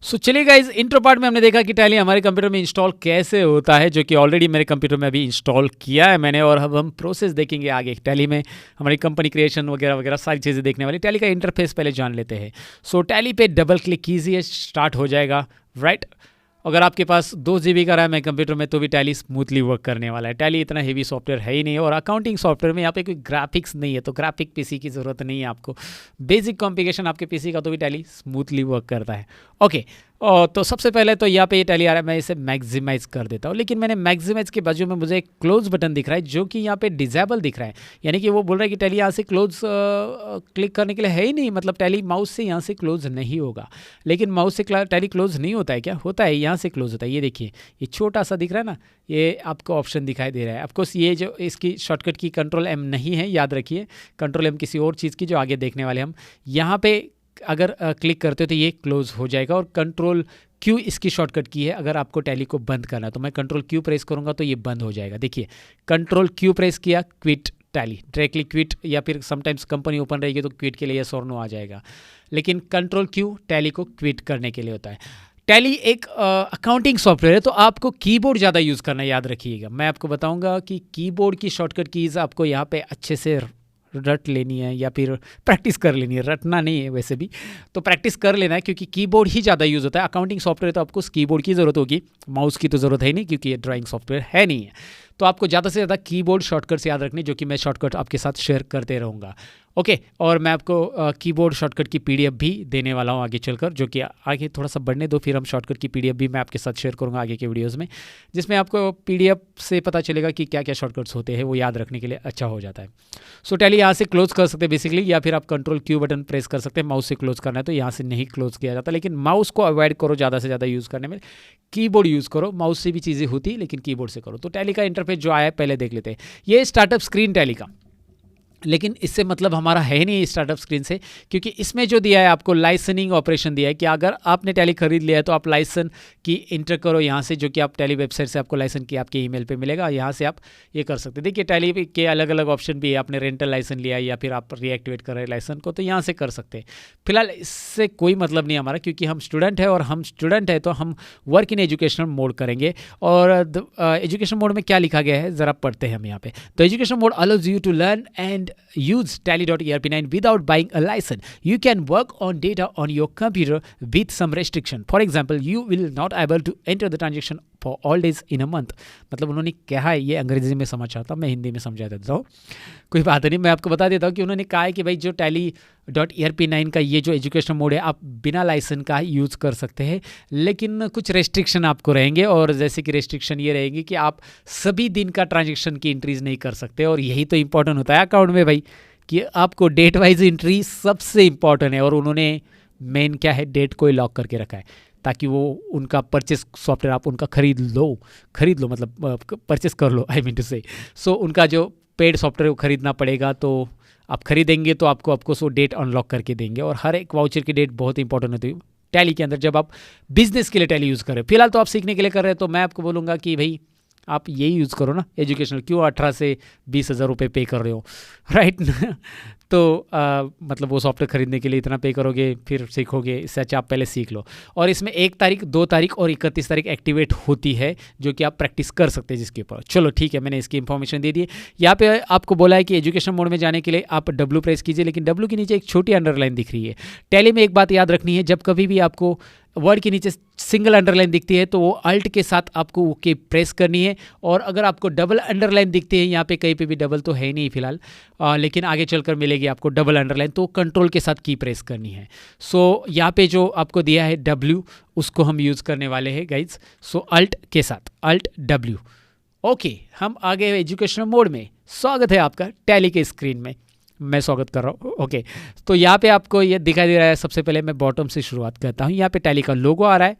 सो चलिए guys, intro part में हमने देखा कि टैली हमारे कंप्यूटर में इंस्टॉल कैसे होता है, जो कि ऑलरेडी मेरे कंप्यूटर में अभी इंस्टॉल किया है मैंने। और अब हम प्रोसेस देखेंगे आगे टैली में, हमारी कंपनी क्रिएशन वगैरह वगैरह सारी चीज़ें देखने वाली। टैली का इंटरफेस पहले जान लेते हैं। सो टैली पे डबल क्लिक कीजिए, स्टार्ट हो जाएगा। राइट, अगर आपके पास 2 GB का रैम है कंप्यूटर में तो भी टैली स्मूथली वर्क करने वाला है। टैली इतना हेवी सॉफ्टवेयर है ही नहीं, और अकाउंटिंग सॉफ्टवेयर में यहाँ पे कोई ग्राफिक्स नहीं है, तो ग्राफिक पीसी की ज़रूरत नहीं है आपको। बेसिक कॉन्फ़िगरेशन आपके पीसी का तो भी टैली स्मूथली वर्क करता है। ओके, तो सबसे पहले तो यहाँ पे ये टैली आ रहा है, मैं इसे मैक्सिमाइज़ कर देता हूँ। लेकिन मैंने मैक्सिमाइज़ के बाजू में मुझे एक क्लोज बटन दिख रहा है, जो कि यहाँ पे डिजेबल दिख रहा है। यानी कि वो बोल रहा है कि टैली यहाँ से क्लोज क्लिक करने के लिए है ही नहीं, मतलब टैली माउस से यहाँ से क्लोज नहीं होगा। लेकिन माउस से टैली क्लोज नहीं होता है क्या? होता है, यहाँ से क्लोज होता है। ये देखिए, ये छोटा सा दिख रहा है ना, ये आपको ऑप्शन दिखाई दे रहा है। ऑफकोर्स ये जो इसकी शॉर्टकट की Ctrl+M नहीं है, याद रखिए। Ctrl+M किसी और चीज़ की जो आगे देखने वाले हम। यहाँ पे अगर क्लिक करते हो तो ये क्लोज हो जाएगा, और Ctrl+Q इसकी शॉर्टकट की है अगर आपको टैली को बंद करना है। तो मैं Ctrl+Q प्रेस करूँगा तो ये बंद हो जाएगा। देखिए, Ctrl+Q प्रेस किया, क्विट टैली, डायरेक्टली क्विट, या फिर समटाइम्स कंपनी ओपन रहेगी तो क्विट के लिए यस और नो आ जाएगा। लेकिन Ctrl+Q टैली को क्विट करने के लिए होता है। टैली एक अकाउंटिंग सॉफ्टवेयर है, तो आपको कीबोर्ड ज़्यादा यूज़ करना याद रखिएगा। मैं आपको बताऊंगा कि कीबोर्ड की शॉर्टकट कीज़ आपको यहाँ पे अच्छे से रट लेनी है, या फिर प्रैक्टिस कर लेनी है। रटना नहीं है वैसे भी, तो प्रैक्टिस कर लेना है, क्योंकि कीबोर्ड ही ज़्यादा यूज़ होता है। अकाउंटिंग सॉफ्टवेयर तो आपको कीबोर्ड की ज़रूरत होगी, माउस की तो ज़रूरत है नहीं, क्योंकि ये ड्राइंग सॉफ्टवेयर है नहीं है। तो आपको ज़्यादा से ज़्यादा कीबोर्ड शॉर्टकट्स याद रखनी, जो कि मैं शॉर्टकट आपके साथ शेयर करते रहूँगा। ओके, और मैं आपको कीबोर्ड शॉर्टकट की PDF भी देने वाला हूँ आगे चलकर, जो कि आगे थोड़ा सा बढ़ने दो, फिर हम शॉर्टकट की PDF भी मैं आपके साथ शेयर करूँगा आगे के वीडियोज़ में, जिसमें आपको PDF से पता चलेगा कि क्या क्या शॉर्टकट्स होते हैं, वो याद रखने के लिए अच्छा हो जाता है। सो टैली यहाँ से क्लोज कर सकते हैं बेसिकली, या फिर आप Ctrl+Q बटन प्रेस कर सकते हैं। माउस से क्लोज करना है तो यहाँ से नहीं क्लोज किया जाता, लेकिन माउस को अवॉइड करो ज़्यादा से ज़्यादा यूज़ करने में। कीबोर्ड यूज़ करो, माउस से भी चीज़ें होती है लेकिन कीबोर्ड से करो। तो टैली का इंटरफेस जो आया है पहले देख लेते हैं। ये स्टार्टअप स्क्रीन टैली का, लेकिन इससे मतलब हमारा है नहीं स्टार्टअप स्क्रीन से, क्योंकि इसमें जो दिया है आपको लाइसेंसिंग ऑपरेशन दिया है कि अगर आपने टैली खरीद लिया है तो आप लाइसेंस की इंटर करो यहाँ से, जो कि आप टैली वेबसाइट से आपको लाइसेंस की आपके ईमेल पे मिलेगा। यहाँ से आप ये कर सकते हैं। देखिए, टैली के अलग अलग ऑप्शन भी है। आपने रेंटल लाइसेंस लिया है या फिर आप रीएक्टिवेट कर रहे हैं लाइसेंस को, तो यहाँ से कर सकते हैं। फिलहाल इससे कोई मतलब नहीं हमारा, क्योंकि हम स्टूडेंट है, और हम स्टूडेंट है तो हम वर्क इन एजुकेशनल मोड करेंगे। और एजुकेशन मोड में क्या लिखा गया है ज़रा पढ़ते हैं हम यहाँ पे। तो education mode allows you to learn and use tally.erp9 without buying a license. You can work on data on your computer with some restriction. For example, you will not able to enter the transaction for all days in a month. मतलब उन्होंने कहा है, ये अंग्रेजी में समझ आता, मैं हिंदी में समझा देता हूँ, कोई बात नहीं। मैं आपको बता देता हूँ कि उन्होंने कहा है कि भाई जो tally.erp9 का ये जो एजुकेशन मोड है, आप बिना लाइसेंस का यूज़ कर सकते हैं, लेकिन कुछ रेस्ट्रिक्शन आपको रहेंगे। और जैसे कि रेस्ट्रिक्शन ये रहेगी कि आप सभी दिन का ट्रांजेक्शन की एंट्रीज नहीं कर सकते। और यही तो इंपॉर्टेंट होता है अकाउंट में भाई, कि आपको डेट वाइज एंट्री सबसे इंपॉर्टेंट है। और उन्होंने मेन क्या है, डेट को लॉक करके रखा है, ताकि वो उनका परचेस सॉफ्टवेयर आप उनका खरीद लो, मतलब परचेस कर लो, आई मीन टू से। सो उनका जो पेड सॉफ्टवेयर वो खरीदना पड़ेगा, तो आप खरीदेंगे तो आपको वो डेट अनलॉक करके देंगे। और हर एक वाउचर की डेट बहुत इंपॉर्टेंट होती है टैली के अंदर, जब आप बिजनेस के लिए टैली यूज़ करें। फिलहाल तो आप सीखने के लिए कर रहे हैं, तो मैं आपको बोलूँगा कि भाई आप यही यूज़ करो ना एजुकेशनल। क्यों 18 से 20,000 रुपये पे कर रहे हो, राइट? तो मतलब वो सॉफ्टवेयर खरीदने के लिए इतना पे करोगे, फिर सीखोगे। इससे अच्छा आप पहले सीख लो। और इसमें 1 तारीख, 2 तारीख और 31 तारीख एक्टिवेट होती है, जो कि आप प्रैक्टिस कर सकते हैं जिसके ऊपर। चलो ठीक है, मैंने इसकी इन्फॉर्मेशन दे दी। यहाँ पे आपको बोला है कि एजुकेशन मोड में जाने के लिए आप W प्रेस कीजिए, लेकिन W के नीचे एक छोटी अंडरलाइन दिख रही है। टैली में एक बात याद रखनी है, जब कभी भी आपको वर्ड के नीचे सिंगल अंडरलाइन दिखती है तो वो अल्ट के साथ आपको ओके प्रेस करनी है। और अगर आपको डबल अंडरलाइन दिखती है, यहाँ पे कहीं पे भी डबल तो है नहीं फिलहाल, लेकिन आगे चलकर मिलेगी आपको डबल अंडरलाइन, तो कंट्रोल के साथ की प्रेस करनी है। सो यहाँ पे जो आपको दिया है W, उसको हम यूज़ करने वाले हैं गाइज। सो अल्ट के साथ अल्ट W। ओके, हम आगे एजुकेशनल मोड में। स्वागत है आपका टैली के स्क्रीन में, मैं स्वागत कर रहा हूँ। ओके, तो यहाँ पे आपको ये दिखाई दे रहा है। सबसे पहले मैं बॉटम से शुरुआत करता हूँ। यहाँ पे टैली का लोगो आ रहा है,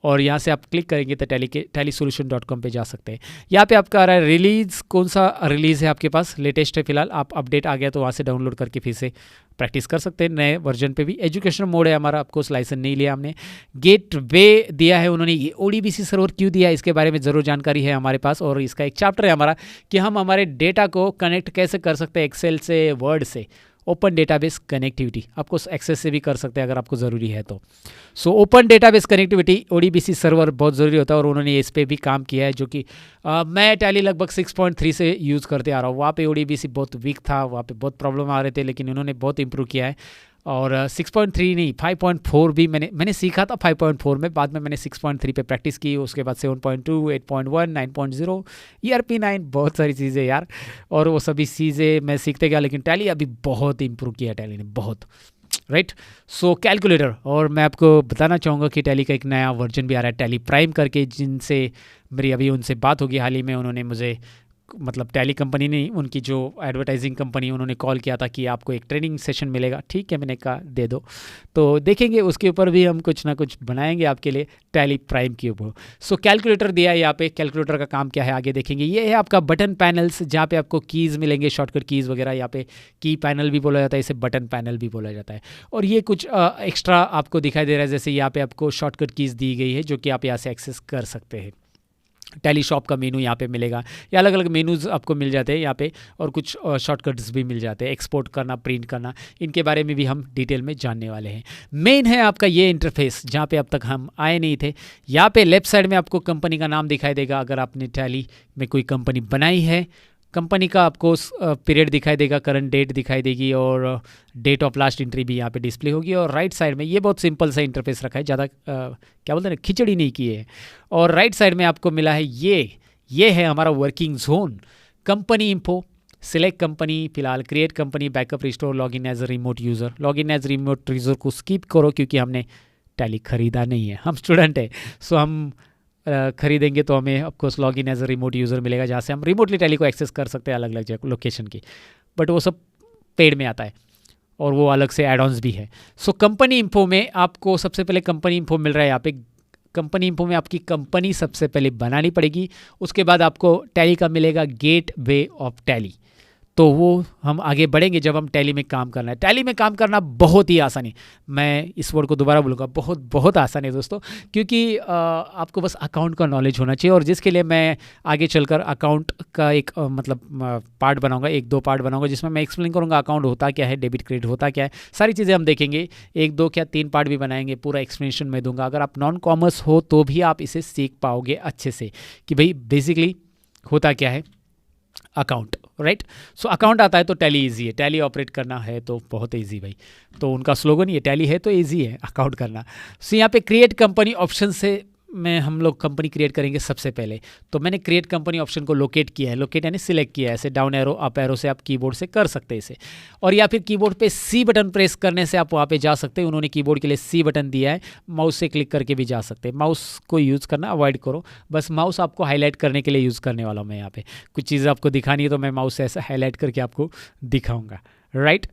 और यहाँ से आप क्लिक करेंगे तो tallysolution.com पे जा सकते हैं। यहाँ पे आपका आ रहा है रिलीज़, कौन सा रिलीज़ है आपके पास, लेटेस्ट है फिलहाल। आप अपडेट आ गया तो वहाँ से डाउनलोड करके फिर से प्रैक्टिस कर सकते हैं नए वर्जन पे भी। एजुकेशन मोड है हमारा, आपको लाइसेंस नहीं लिया हमने। गेट वे दिया है उन्होंने, ये ODBC सर्वर क्यों दिया है इसके बारे में ज़रूर जानकारी है हमारे पास। और इसका एक चैप्टर है हमारा कि हम हमारे डेटा को कनेक्ट कैसे कर सकते हैं एक्सेल से, वर्ड से। ओपन डेटाबेस कनेक्टिविटी, आपको एक्सेस से भी कर सकते हैं अगर आपको ज़रूरी है तो। So open database connectivity ODBC server बहुत ज़रूरी होता है और उन्होंने इस पर भी काम किया है, जो कि मैं टैली लगभग 6.3 से यूज़ करते आ रहा हूँ। वहाँ पे ODBC बहुत वीक था, वहाँ पे बहुत प्रॉब्लम आ रहे थे, लेकिन उन्होंने बहुत इंप्रूव किया है। और 6.3 नहीं 5.4 भी मैंने सीखा था 5.4 में, बाद में मैंने 6.3 पे प्रैक्टिस की, उसके बाद 7.2, 8.1, 9.0, ERP9, बहुत सारी चीज़ें यार, और वो सभी चीज़ें मैं सीखते गया। लेकिन टैली अभी बहुत इंप्रूव किया टैली ने, बहुत, राइट। सो कैलकुलेटर, और मैं आपको बताना चाहूँगा कि टैली का एक नया वर्जन भी आ रहा है, टैली प्राइम करके, जिनसे मेरी अभी उनसे बात होगी हाल ही में। उन्होंने मुझे, मतलब टैली कंपनी ने, उनकी जो एडवर्टाइजिंग कंपनी, उन्होंने कॉल किया था कि आपको एक ट्रेनिंग सेशन मिलेगा। ठीक है, मैंने कहा दे दो, तो देखेंगे उसके ऊपर भी हम कुछ ना कुछ बनाएंगे आपके लिए टैली प्राइम के ऊपर। सो कैलकुलेटर दिया है यहाँ पे, कैलकुलेटर का काम क्या है आगे देखेंगे। ये है आपका बटन पैनल्स, जहाँ पे आपको कीज़ मिलेंगे, शॉर्टकट कीज़ वगैरह। यहाँ पे की पैनल भी बोला जाता है, इसे बटन पैनल भी बोला जाता है। और ये कुछ एक्स्ट्रा आपको दिखाई दे रहा है, जैसे यहाँ पे आपको शॉर्टकट कीज़ दी गई है, जो कि आप यहाँ से एक्सेस कर सकते हैं। टैली शॉप का मेनू यहाँ पे मिलेगा, या अलग अलग मेनूज़ आपको मिल जाते हैं यहाँ पे, और कुछ शॉर्टकट्स भी मिल जाते हैं, एक्सपोर्ट करना, प्रिंट करना, इनके बारे में भी हम डिटेल में जानने वाले हैं। मेन है आपका ये इंटरफेस, जहाँ पे अब तक हम आए नहीं थे। यहाँ पे लेफ्ट साइड में आपको कंपनी का नाम दिखाई देगा, अगर आपने टैली में कोई कंपनी बनाई है, कंपनी का आपको पीरियड दिखाई देगा, करंट डेट दिखाई देगी, और डेट ऑफ लास्ट एंट्री भी यहाँ पे डिस्प्ले होगी। और राइट साइड में ये बहुत सिंपल सा इंटरफेस रखा है, ज़्यादा क्या बोलते हैं ना, खिचड़ी नहीं की है। और राइट साइड में आपको मिला है ये है हमारा working zone, company info, select company, फिलहाल create company, backup, restore, login as a remote user. Login as remote user को स्किप करो, क्योंकि हमने टैली खरीदा नहीं है, हम स्टूडेंट है। सो हम खरीदेंगे तो हमें of course login as a remote user मिलेगा, जहाँ से हम रिमोटली टैली को एक्सेस कर सकते हैं अलग अलग जगह लोकेशन की, बट वो सब पेड में आता है और वो अलग से एड ऑन्स भी है। सो कंपनी इंफो में आपको सबसे पहले कंपनी इंफो मिल रहा है। यहाँ पे कंपनी इंफो में आपकी कंपनी सबसे पहले बनानी पड़ेगी, उसके बाद आपको टैली का मिलेगा गेट वे ऑफ टैली। तो वो हम आगे बढ़ेंगे जब हम टैली में काम करना है। टैली में काम करना बहुत ही आसान है, मैं इस वर्ड को दोबारा बोलूँगा, बहुत बहुत आसान है दोस्तों, क्योंकि आपको बस अकाउंट का नॉलेज होना चाहिए। और जिसके लिए मैं आगे चलकर अकाउंट का एक मतलब पार्ट बनाऊंगा, 1-2 पार्ट बनाऊंगा, जिसमें मैं एक्सप्लेन करूँगा अकाउंट होता क्या है, डेबिट क्रेडिट होता क्या है, सारी चीज़ें हम देखेंगे। 1-2 क्या 3 पार्ट भी बनाएंगे, पूरा एक्सप्लेनेशन मैं दूंगा। अगर आप नॉन कॉमर्स हो तो भी आप इसे सीख पाओगे अच्छे से, कि भाई बेसिकली होता क्या है अकाउंट, राइट। सो अकाउंट आता है तो टैली इजी है, टैली ऑपरेट करना है तो बहुत इजी भाई, तो उनका स्लोगन ये टैली है तो इजी है अकाउंट करना। सो यहाँ पे क्रिएट कंपनी ऑप्शन से में हम लोग कंपनी क्रिएट करेंगे सबसे पहले। तो मैंने क्रिएट कंपनी ऑप्शन को लोकेट किया है, लोकेट यानी सिलेक्ट किया है, ऐसे डाउन एरो अप एरो से आप कीबोर्ड से कर सकते हैं इसे, और या फिर कीबोर्ड पे सी बटन प्रेस करने से आप वहाँ पे जा सकते हैं। उन्होंने कीबोर्ड के लिए सी बटन दिया है, माउस से क्लिक करके भी जा सकते हैं। माउस को यूज़ करना अवॉइड करो, बस माउस आपको हाईलाइट करने के लिए यूज़ करने वाला हूँ मैं। यहाँ पे कुछ चीज़ें आपको दिखानी है तो मैं माउस से ऐसा हाईलाइट करके आपको दिखाऊँगा, राइट।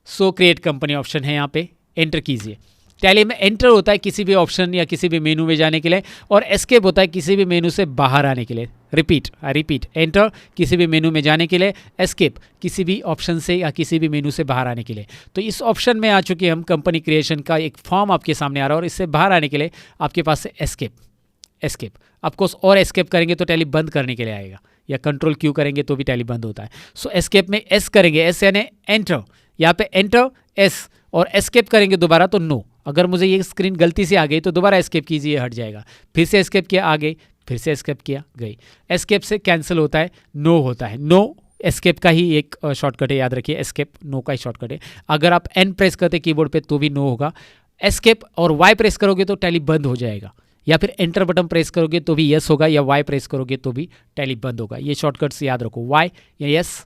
सो क्रिएट कंपनी ऑप्शन है, यहाँ पे एंटर कीजिए। टैली में एंटर होता है किसी भी ऑप्शन या किसी भी मेनू में जाने के लिए, और एस्केप होता है किसी भी मेनू से बाहर आने के लिए। रिपीट, एंटर किसी भी मेनू में जाने के लिए, एस्केप किसी भी ऑप्शन से या किसी भी मेनू से बाहर आने के लिए। तो इस ऑप्शन में आ चुके हम, कंपनी क्रिएशन का एक फॉर्म आपके सामने आ रहा है, और इससे बाहर आने के लिए आपके पास से एस्केप आपको, और एस्केप करेंगे तो टैली बंद करने के लिए आएगा, या कंट्रोल क्यू करेंगे तो भी टैली बंद होता है। सो एस्केप में एस करेंगे, एस यानी एंटर, यहाँ पे एंटर एस, और एस्केप करेंगे दोबारा तो नो। अगर मुझे ये स्क्रीन गलती से आ गई तो दोबारा एस्केप कीजिए, हट जाएगा। फिर से एस्केप किया, आ गई, फिर से एस्केप किया, गई। एस्केप से कैंसिल होता है, नो होता है। नो एस्केप का ही एक शॉर्टकट है, याद रखिए, एस्केप नो का ही शॉर्टकट है। अगर आप एन प्रेस करते कीबोर्ड पे तो भी नो होगा। एस्केप और वाई प्रेस करोगे तो टैली बंद हो जाएगा, या फिर एंटर बटन प्रेस करोगे तो भी यस होगा, या वाई प्रेस करोगे तो भी टैली बंद होगा। ये शॉर्टकट्स याद रखो, वाई या यस,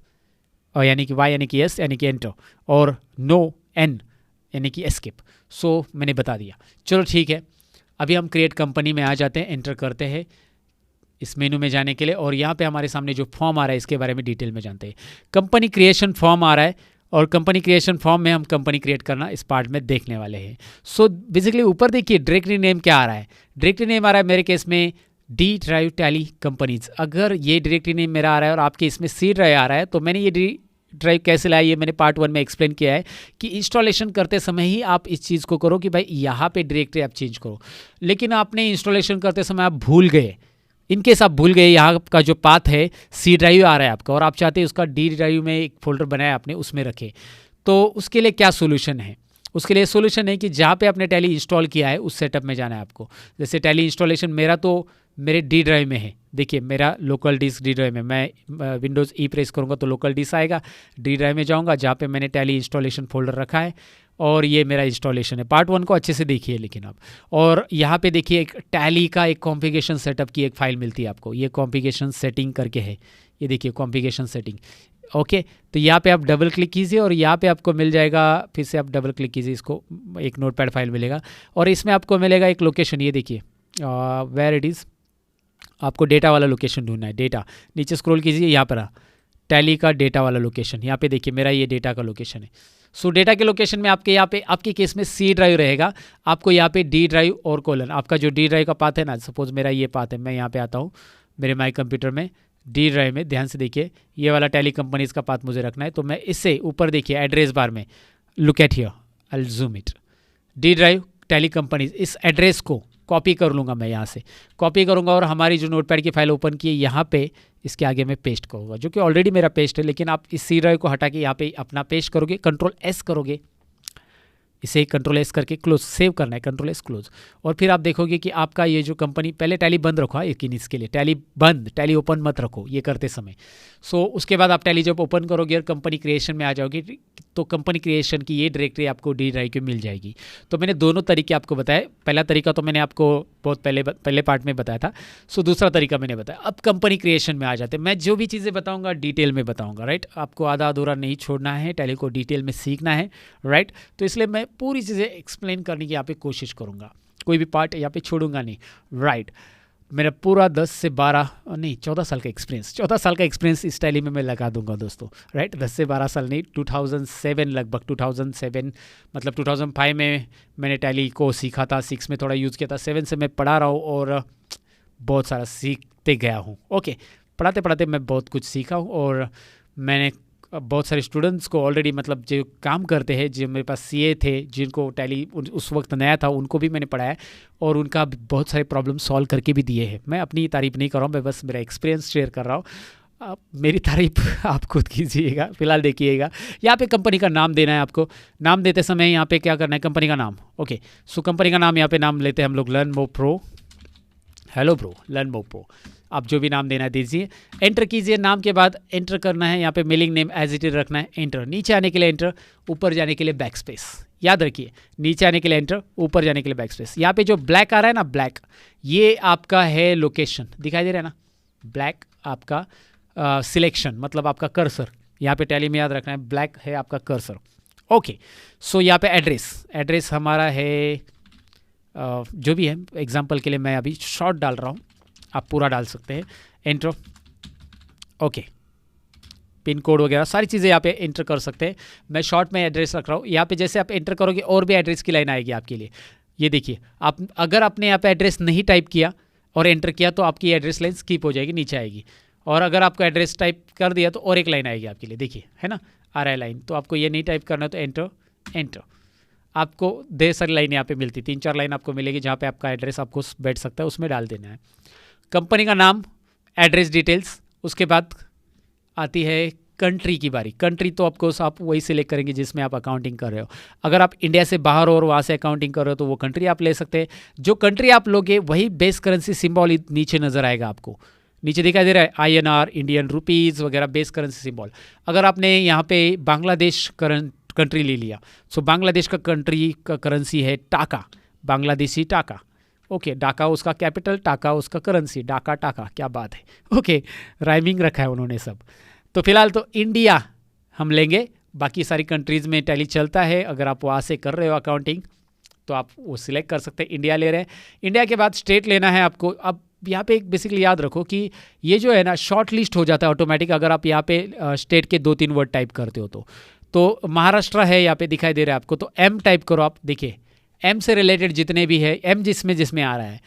यानी कि वाई यानी कि यस यानी कि एंटर, और नो एन यानी कि एस्केप। सो मैंने बता दिया, चलो ठीक है। अभी हम क्रिएट कंपनी में आ जाते हैं, एंटर करते हैं इस मेनू में जाने के लिए, और यहाँ पे हमारे सामने जो फॉर्म आ रहा है इसके बारे में डिटेल में जानते हैं। कंपनी क्रिएशन फॉर्म आ रहा है, और कंपनी क्रिएशन फॉर्म में हम कंपनी क्रिएट करना इस पार्ट में देखने वाले हैं। सो बेसिकली ऊपर देखिए डायरेक्टरी नेम क्या आ रहा है, डायरेक्टरी नेम आ रहा है मेरे केस में डी ड्राइव टैली कंपनीज। अगर ये डायरेक्टरी नेम मेरा आ रहा है और आपके इसमें सी ड्राइव आ रहा है, तो मैंने ये ड्राइव कैसे लाया, ये मैंने पार्ट 1 में एक्सप्लेन किया है कि इंस्टॉलेशन करते समय ही आप इस चीज़ को करो कि भाई यहाँ पे डायरेक्टरी आप चेंज करो। लेकिन आपने इंस्टॉलेशन करते समय आप भूल गए, इनकेस आप भूल गए, यहाँ का जो पाथ है सी ड्राइव आ रहा है आपका, और आप चाहते हैं उसका डी ड्राइव में एक फोल्डर बनाया आपने, उसमें रखें, तो उसके लिए क्या सोल्यूशन है? उसके लिए सोल्यूशन है कि जहाँ पे आपने टैली इंस्टॉल किया है उस सेटअप में जाना है आपको। जैसे टैली इंस्टॉलेशन मेरा तो मेरे डी ड्राइव में है, देखिए मेरा लोकल डिस्क डी ड्राइव में, मैं विंडोज़ ई प्रेस करूँगा तो लोकल डिस्क आएगा, डी ड्राइव में जाऊँगा जहाँ पे मैंने टैली इंस्टॉलेशन फोल्डर रखा है और ये मेरा इंस्टॉलेशन है। पार्ट 1 को अच्छे से देखिए लेकिन आप, और यहाँ पे देखिए एक टैली का एक कॉन्फ़िगरेशन सेटअप की एक फ़ाइल मिलती है आपको, ये कॉन्फ़िगरेशन सेटिंग करके है, ये देखिए कॉन्फ़िगरेशन सेटिंग। ओके, तो यहाँ पे आप डबल क्लिक कीजिए और यहाँ पे आपको मिल जाएगा, फिर से आप डबल क्लिक कीजिए, इसको एक नोटपैड फाइल मिलेगा और इसमें आपको मिलेगा एक लोकेशन, ये देखिए वेयर इट इज़, आपको डेटा वाला लोकेशन ढूंढना है। डेटा नीचे स्क्रॉल कीजिए, यहाँ पर टैली का डेटा वाला लोकेशन, यहाँ पे देखिए मेरा ये डेटा का लोकेशन है। सो डेटा के लोकेशन में आपके यहाँ पे आपके केस में सी ड्राइव रहेगा, आपको यहाँ पे डी ड्राइव और कोलन, आपका जो डी ड्राइव का पाथ है ना, सपोज मेरा ये पाथ है, मैं यहाँ पे आता हूँ मेरे माई कंप्यूटर में डी ड्राइव में, ध्यान से देखिए ये वाला टैली कंपनीज का पाथ मुझे रखना है, तो मैं इससे ऊपर देखिए एड्रेस बार में, look at here, I will zoom it, D drive tally companies, इस एड्रेस को कॉपी कर लूँगा, मैं यहाँ से कॉपी करूँगा और हमारी जो नोटपैड की फाइल ओपन की है यहाँ पे इसके आगे मैं पेस्ट करूँगा, जो कि ऑलरेडी मेरा पेस्ट है, लेकिन आप इस सी ड्राइव को हटा के यहाँ पे अपना पेस्ट करोगे, कंट्रोल एस करोगे, इसे कंट्रोल एस करके क्लोज सेव करना है, कंट्रोल एस क्लोज, और फिर आप देखोगे कि आपका ये जो कंपनी, पहले टैली बंद रखो लेकिन इसके लिए टैली बंद, टैली ओपन मत रखो ये करते समय। सो उसके बाद आप टैली जब ओपन करोगे और कंपनी क्रिएशन में आ जाओगे तो कंपनी क्रिएशन की ये डायरेक्टरी आपको डी ड्राइव की मिल जाएगी। तो मैंने दोनों तरीके आपको बताए, पहला तरीका तो मैंने आपको बहुत पहले पार्ट में बताया था, सो दूसरा तरीका मैंने बताया। अब कंपनी क्रिएशन में आ जाते हैं, मैं जो भी चीज़ें बताऊंगा डिटेल में बताऊंगा, राइट, आपको आधा अधूरा नहीं छोड़ना है, टैली को डिटेल में सीखना है, राइट, तो इसलिए मैं पूरी चीज़ें एक्सप्लेन करने की यहाँ पे कोशिश करूँगा, कोई भी पार्ट यहाँ पे छोड़ूंगा नहीं, राइट। मेरा पूरा 10 से 12 नहीं 14 साल का एक्सपीरियंस, 14 साल का एक्सपीरियंस इस टैली में मैं लगा दूंगा दोस्तों, राइट, 10 से 12 साल नहीं, 2007 लगभग 2007 मतलब 2005 में मैंने टैली को सीखा था, 6 में थोड़ा यूज़ किया था, 7 से मैं पढ़ा रहा हूँ और बहुत सारा सीखते गया हूँ। ओके, पढ़ाते पढ़ाते मैं बहुत कुछ सीखा हूँ और मैंने बहुत सारे स्टूडेंट्स को ऑलरेडी, मतलब जो काम करते हैं, जो मेरे पास सीए थे, जिनको टैली उस वक्त नया था, उनको भी मैंने पढ़ाया और उनका बहुत सारे प्रॉब्लम सॉल्व करके भी दिए हैं। मैं अपनी तारीफ़ नहीं कर रहा हूँ, मैं बस मेरा एक्सपीरियंस शेयर कर रहा हूँ, आप मेरी तारीफ आप खुद कीजिएगा। फिलहाल देखिएगा यहाँ पे कंपनी का नाम देना है आपको, नाम देते समय यहाँ पे क्या करना है, कंपनी का नाम। ओके, सो कंपनी का नाम यहाँ पे नाम लेते हैं हम लोग learn more pro, hello bro, learn more pro, आप जो भी नाम देना है दीजिए, एंटर कीजिए। नाम के बाद एंटर करना है, यहाँ पे mailing name as it is रखना है, एंटर। नीचे आने के लिए एंटर, ऊपर जाने के लिए बैक स्पेस, याद रखिए, नीचे आने के लिए एंटर, ऊपर जाने के लिए बैक स्पेस। यहाँ पे जो ब्लैक आ रहा है ना, ब्लैक, ये आपका है लोकेशन, दिखाई दे रहा है ना, ब्लैक आपका सिलेक्शन, मतलब आपका कर्सर, यहाँ पे टैली में याद रखना है, ब्लैक है आपका कर्सर। ओके, सो यहाँ पे एड्रेस हमारा है जो भी है, एग्जाम्पल के लिए मैं अभी शॉर्ट डाल रहा हूँ, आप पूरा डाल सकते हैं, एंटर। ओके, पिन कोड वगैरह सारी चीज़ें यहाँ पे एंटर कर सकते हैं, मैं शॉर्ट में एड्रेस रख रहा हूँ। यहाँ पे जैसे आप एंटर करोगे और भी एड्रेस की लाइन आएगी आपके लिए, ये देखिए, आप अगर आपने यहाँ पे एड्रेस नहीं टाइप किया और एंटर किया तो आपकी एड्रेस लाइन स्किप हो जाएगी, नीचे आएगी, और अगर आपको एड्रेस टाइप कर दिया तो और एक लाइन आएगी आपके लिए, देखिए है ना, आ रहा है लाइन, तो आपको ये नहीं टाइप करना है तो एंटर। आपको ढेर सारी लाइन यहाँ पे मिलती, 3-4 लाइन आपको मिलेगी जहाँ पे आपका एड्रेस आपको बैठ सकता है, उसमें डाल देना है। कंपनी का नाम, एड्रेस डिटेल्स, उसके बाद आती है कंट्री की बारी। कंट्री तो ऑफकोर्स आप वही सिलेक्ट करेंगे जिसमें आप अकाउंटिंग कर रहे हो। अगर आप इंडिया से बाहर और वहाँ से अकाउंटिंग कर रहे हो तो वो कंट्री आप ले सकते हैं। जो कंट्री आप लोगे वही बेस करेंसी सिंबल नीचे नज़र आएगा आपको, नीचे दिखाई दे रहा है INR, इंडियन रुपीज़ वगैरह, बेस करेंसी सिंबल। अगर आपने यहाँ पे बांग्लादेश कंट्री ले लिया, सो बांग्लादेश का कंट्री का करेंसी है टाका, बांग्लादेशी टाका। ओके, डाका उसका कैपिटल, टाका उसका करेंसी, डाका टाका, क्या बात है। ओके, राइमिंग रखा है उन्होंने सब। तो फिलहाल तो इंडिया हम लेंगे, बाकी सारी कंट्रीज़ में टैली चलता है। अगर आप वहाँ से कर रहे हो अकाउंटिंग तो आप वो सिलेक्ट कर सकते हैं, इंडिया ले रहे हैं। इंडिया के बाद स्टेट लेना है आपको। अब यहाँ पे एक बेसिकली याद रखो कि ये जो है ना शॉर्ट लिस्ट हो जाता है ऑटोमेटिक, अगर आप यहाँ पे स्टेट के 2-3 वर्ड टाइप करते हो तो महाराष्ट्र है यहाँ पे दिखाई दे रहा है आपको, तो M टाइप करो आप, देखिए M से रिलेटेड जितने भी है, M जिसमें आ रहा है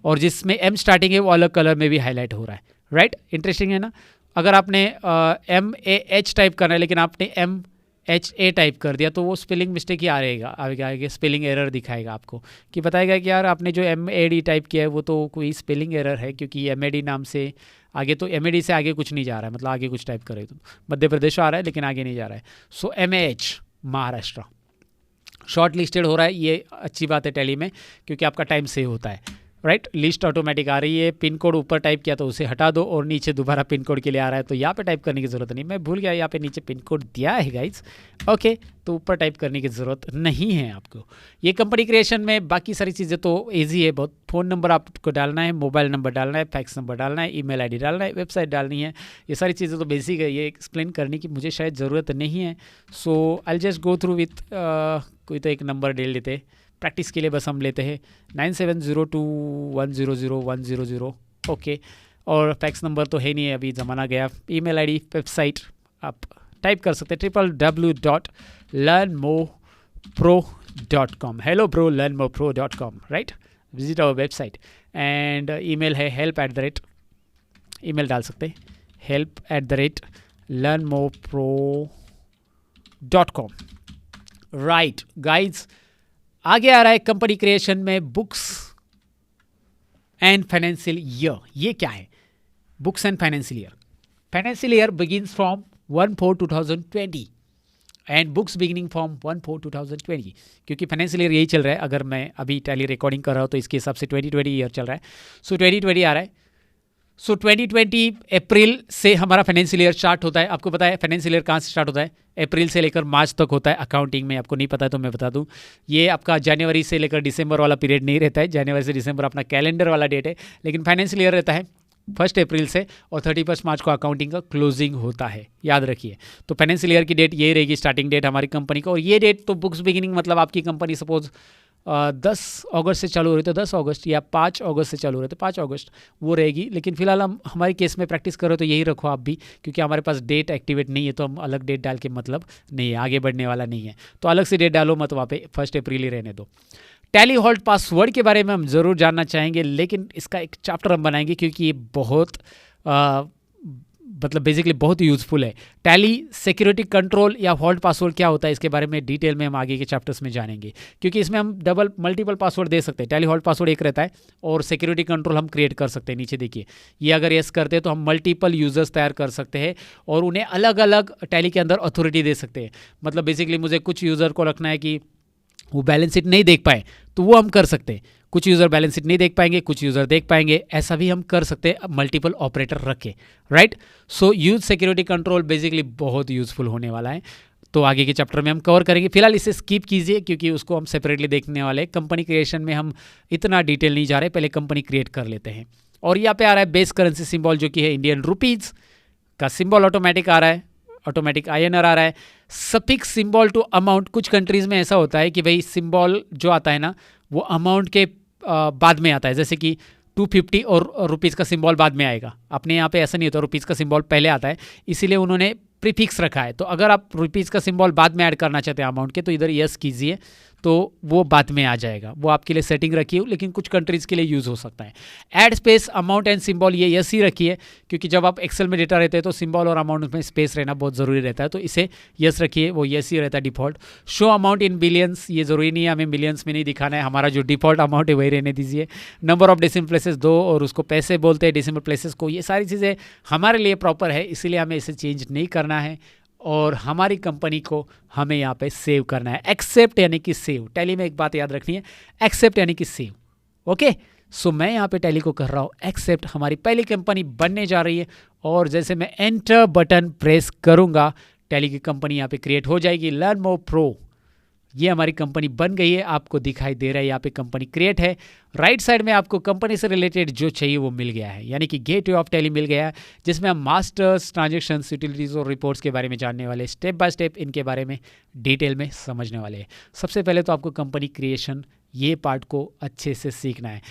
और जिसमें M स्टार्टिंग है वो अलग कलर में भी हाईलाइट हो रहा है, राइट, इंटरेस्टिंग है ना। अगर आपने MAH टाइप करना है लेकिन आपने MHA टाइप कर दिया तो वो स्पेलिंग मिस्टेक ही आगे स्पेलिंग एरर दिखाएगा आपको, कि बताएगा कि यार आपने जो MAD टाइप किया है वो तो कोई स्पेलिंग एरर है, क्योंकि MAD नाम से आगे, तो MAD से आगे कुछ नहीं जा रहा है, मतलब आगे कुछ टाइप करे तो मध्य प्रदेश आ रहा है लेकिन आगे नहीं जा रहा है। सो MAH महाराष्ट्र। शॉर्ट लिस्टेड हो रहा है, ये अच्छी बात है टैली में, क्योंकि आपका टाइम सेव होता है, राइट। लिस्ट ऑटोमेटिक आ रही है, पिन कोड ऊपर टाइप किया तो उसे हटा दो और नीचे दोबारा पिन कोड के लिए आ रहा है, तो यहाँ पे टाइप करने की ज़रूरत नहीं। मैं भूल गया यहाँ पे नीचे पिन कोड दिया है गाइज, ओके, तो ऊपर टाइप करने की ज़रूरत नहीं है आपको। ये कंपनी क्रिएशन में बाकी सारी चीज़ें तो ईजी है बहुत। फ़ोन नंबर आपको डालना है, मोबाइल नंबर डालना है, फैक्स नंबर डालना है, ईमेल आईडी डालना है, वेबसाइट डालनी है, ये सारी चीज़ें तो बेसिक है, ये एक्सप्लेन करने की मुझे शायद ज़रूरत नहीं है। So I just go through with कोई तो एक नंबर ले लेते, प्रैक्टिस के लिए बस हम लेते हैं 9702100100, ओके। और फैक्स नंबर तो है नहीं, अभी ज़माना गया। ईमेल आईडी, वेबसाइट आप टाइप कर सकते हैं www.learnmorepro.com, hello bro learnmorepro.com, right. Visit our website and email है help@, ईमेल डाल सकते हैं help@learnmorepro.com, राइट गाइज। आगे आ रहा है कंपनी क्रिएशन में बुक्स एंड फाइनेंशियल ईयर। ये क्या है books and financial year? Financial year begins from 1/4/2020 and books beginning from 1/4/2020, क्योंकि फाइनेंशियल ईयर यही चल रहा है। अगर मैं अभी टैली रिकॉर्डिंग कर रहा हूँ तो इसके हिसाब से 2020 ईयर चल रहा है, सो 2020 आ रहा है। सो 2020 अप्रैल से हमारा फाइनेंशियल ईयर स्टार्ट होता है। आपको पता है फाइनेंशियल ईयर कहाँ से स्टार्ट होता है? अप्रैल से लेकर मार्च तक होता है अकाउंटिंग में। आपको नहीं पता है तो मैं बता दूं, ये आपका जनवरी से लेकर दिसंबर वाला पीरियड नहीं रहता है। जनवरी से दिसंबर अपना कैलेंडर वाला डेट है, लेकिन फाइनेंशियल ईयर रहता है 1 अप्रैल से, और 31 मार्च को अकाउंटिंग का क्लोजिंग होता है, याद रखिए। तो फाइनेंशियल ईयर की डेट ये रहेगी, स्टार्टिंग डेट हमारी कंपनी का। और ये डेट तो बुक्स बिगिनिंग मतलब आपकी कंपनी सपोज 10 अगस्त से चालू हो रही तो 10 अगस्त, या 5 अगस्त से चालू हो रही तो 5 अगस्त वो रहेगी। लेकिन फिलहाल हम हमारे केस में प्रैक्टिस करो तो यही रखो आप भी, क्योंकि हमारे पास डेट एक्टिवेट नहीं है, तो हम अलग डेट डाल के मतलब नहीं है, आगे बढ़ने वाला नहीं है, तो अलग से डेट डालो मत, वहाँ पे 1 अप्रैल ही रहने दो। टैली हॉल्ट पासवर्ड के बारे में हम ज़रूर जानना चाहेंगे, लेकिन इसका एक चैप्टर हम बनाएंगे, क्योंकि ये बहुत मतलब बेसिकली बहुत यूज़फुल है। टैली सिक्योरिटी कंट्रोल या हॉल्ट पासवर्ड क्या होता है, इसके बारे में डिटेल में हम आगे के चैप्टर्स में जानेंगे, क्योंकि इसमें हम मल्टीपल पासवर्ड दे सकते हैं। टैली हॉल्ट पासवर्ड एक रहता है और सिक्योरिटी कंट्रोल हम क्रिएट कर सकते हैं। नीचे देखिए, ये अगर यस करते हैं तो हम मल्टीपल यूजर्स तैयार कर सकते हैं और उन्हें अलग अलग टैली के अंदर अथॉरिटी दे सकते हैं। मतलब बेसिकली मुझे कुछ यूज़र को रखना है कि वो बैलेंस शीट नहीं देख पाए, तो वो हम कर सकते हैं। कुछ यूज़र बैलेंस शीट नहीं देख पाएंगे, कुछ यूज़र देख पाएंगे, ऐसा भी हम कर सकते हैं मल्टीपल ऑपरेटर रख के, राइट। सो यूज सिक्योरिटी कंट्रोल बेसिकली बहुत यूज़फुल होने वाला है, तो आगे के चैप्टर में हम कवर करेंगे। फिलहाल इसे स्किप कीजिए, क्योंकि उसको हम सेपरेटली देखने वाले हैं। कंपनी क्रिएशन में हम इतना डिटेल नहीं जा रहे, पहले कंपनी क्रिएट कर लेते हैं। और यहाँ पे आ रहा है बेस करेंसी सिंबल, जो कि है इंडियन रुपीज़ का सिंबल ऑटोमेटिक आ रहा है, ऑटोमेटिक INR आ रहा है। सफिक्स सिंबल टू अमाउंट, कुछ कंट्रीज़ में ऐसा होता है कि भाई सिंबल जो आता है ना वो अमाउंट के बाद में आता है, जैसे कि 250 और रुपीज़ का सिंबल बाद में आएगा। अपने यहाँ पे ऐसा नहीं होता, रुपीज़ का सिंबल पहले आता है, इसीलिए उन्होंने प्रीफिक्स रखा है। तो अगर आप रुपीज़ का सिंबल बाद में ऐड करना चाहते हैं अमाउंट के, तो इधर यस कीजिए, तो वो बाद में आ जाएगा। वो आपके लिए सेटिंग रखी है, लेकिन कुछ कंट्रीज़ के लिए यूज़ हो सकता है। Add space amount and symbol, ये यस ही रखिए, क्योंकि जब आप एक्सेल में डेटा रहते हैं तो सिंबल और अमाउंट में स्पेस रहना बहुत ज़रूरी रहता है, तो इसे यस रखिए, वो यस ही रहता है default. Show amount in billions, ये ज़रूरी नहीं है, हमें मिलियंस में नहीं दिखाना है, हमारा जो डिफ़ॉल्ट अमाउंट है वही रहने दीजिए। नंबर ऑफ डेसिमल प्लेसेस 2, और उसको पैसे बोलते हैं डेसिमल प्लेसेस को। ये सारी चीज़ें हमारे लिए प्रॉपर है, इसीलिए हमें इसे चेंज नहीं करना है। और हमारी कंपनी को हमें यहाँ पे सेव करना है, एक्सेप्ट यानी कि सेव। टैली में एक बात याद रखनी है, एक्सेप्ट यानी कि सेव, ओके। सो मैं यहाँ पे टैली को कर रहा हूँ एक्सेप्ट, हमारी पहली कंपनी बनने जा रही है, और जैसे मैं एंटर बटन प्रेस करूँगा टैली की कंपनी यहाँ पे क्रिएट हो जाएगी। लर्न मोर प्रो, ये हमारी कंपनी बन गई है, आपको दिखाई दे रहा है यहाँ पे कंपनी क्रिएट है। राइट साइड में आपको कंपनी से रिलेटेड जो चाहिए वो मिल गया है, यानी कि गेटवे ऑफ टैली मिल गया है, जिसमें हम मास्टर्स, ट्रांजेक्शंस, यूटिलिटीज़ और रिपोर्ट्स के बारे में जानने वाले, स्टेप बाय स्टेप इनके बारे में डिटेल में समझने वाले हैं। सबसे पहले तो आपको कंपनी क्रिएशन ये पार्ट को अच्छे से सीखना है।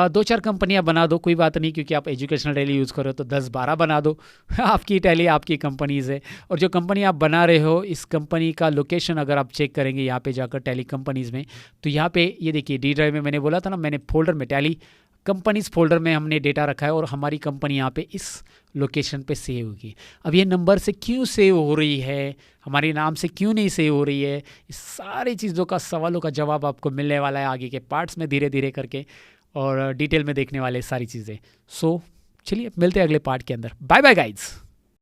2-4 कंपनियां बना दो, कोई बात नहीं, क्योंकि आप एजुकेशनल टैली यूज़ करो तो 10-12 बना दो आपकी टैली आपकी कंपनीज़ है। और जो कंपनी आप बना रहे हो, इस कंपनी का लोकेशन अगर आप चेक करेंगे यहाँ पे जाकर टैली कंपनीज़ में, तो यहाँ पे ये देखिए डी ड्राइव में मैंने बोला था ना, मैंने फोल्डर में टैली कंपनीज़ फोल्डर में हमने डेटा रखा है, और हमारी कंपनी यहाँ पे इस लोकेशन पे सेव होगी। अब ये नंबर से क्यों सेव हो रही है, हमारे नाम से क्यों नहीं सेव हो रही है, इस सारी चीज़ों का, सवालों का जवाब आपको मिलने वाला है आगे के पार्ट्स में, धीरे धीरे करके, और डिटेल में देखने वाले सारी चीज़ें। सो चलिए मिलते हैं अगले पार्ट के अंदर। Bye bye guides.